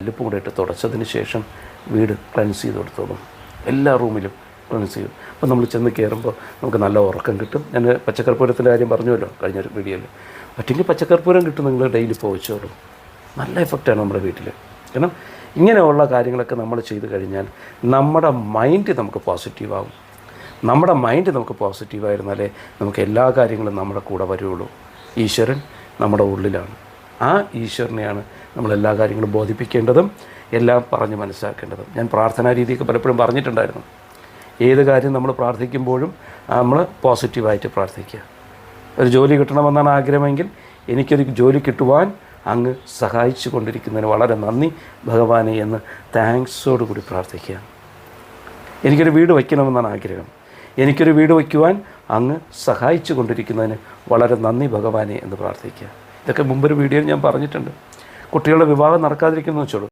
കല്ലുപ്പും കൂടെ ഇട്ട് തുടച്ചതിന് ശേഷം വീട് ക്ലൻസ് ചെയ്ത് കൊടുത്തോളും. എല്ലാ റൂമിലും ക്ലൻസ് ചെയ്യും. അപ്പോൾ നമ്മൾ ചെന്ന് കയറുമ്പോൾ നമുക്ക് നല്ല ഉറക്കം കിട്ടും. ഞാൻ പച്ചക്കർപ്പൂരത്തിൻ്റെ കാര്യം പറഞ്ഞുവല്ലോ കഴിഞ്ഞ ഒരു വീഡിയോയിൽ. പറ്റുമെങ്കിൽ പച്ചക്കർപ്പൂരം കിട്ടും, നിങ്ങൾ ഡെയിലി പോയിച്ചോളൂ. നല്ല എഫക്റ്റാണ് നമ്മുടെ വീട്ടിൽ. കാരണം ഇങ്ങനെയുള്ള കാര്യങ്ങളൊക്കെ നമ്മൾ ചെയ്ത് കഴിഞ്ഞാൽ നമ്മുടെ മൈൻഡ് നമുക്ക് പോസിറ്റീവാകും. നമ്മുടെ മൈൻഡ് നമുക്ക് പോസിറ്റീവായിരുന്നാലേ നമുക്ക് എല്ലാ കാര്യങ്ങളും നമ്മുടെ കൂടെ വരുള്ളൂ. ഈശ്വരൻ നമ്മുടെ ഉള്ളിലാണ്. ആ ഈശ്വരനെയാണ് നമ്മളെല്ലാ കാര്യങ്ങളും ബോധിപ്പിക്കേണ്ടതും എല്ലാം പറഞ്ഞ് മനസ്സിലാക്കേണ്ടതും. ഞാൻ പ്രാർത്ഥനാ രീതിയൊക്കെ പലപ്പോഴും പറഞ്ഞിട്ടുണ്ടായിരുന്നു. ഏത് കാര്യം നമ്മൾ പ്രാർത്ഥിക്കുമ്പോഴും നമ്മൾ പോസിറ്റീവായിട്ട് പ്രാർത്ഥിക്കുക. ഒരു ജോലി കിട്ടണമെന്നാണ് ആഗ്രഹമെങ്കിൽ എനിക്കൊരു ജോലി കിട്ടുവാൻ അങ്ങ് സഹായിച്ചു കൊണ്ടിരിക്കുന്നതിന് വളരെ നന്ദി ഭഗവാനെ എന്ന് താങ്ക്സോട് കൂടി പ്രാർത്ഥിക്കുക. എനിക്കൊരു വീട് വയ്ക്കണമെന്നാണ് ആഗ്രഹം. എനിക്കൊരു വീട് വയ്ക്കുവാൻ അങ്ങ് സഹായിച്ചു കൊണ്ടിരിക്കുന്നതിന് വളരെ നന്ദി ഭഗവാനെ എന്ന് പ്രാർത്ഥിക്കുക. ഇതൊക്കെ മുമ്പൊരു വീഡിയോയിൽ ഞാൻ പറഞ്ഞിട്ടുണ്ട്. കുട്ടികളുടെ വിവാഹം നടക്കാതിരിക്കുന്നു വെച്ചോളൂ.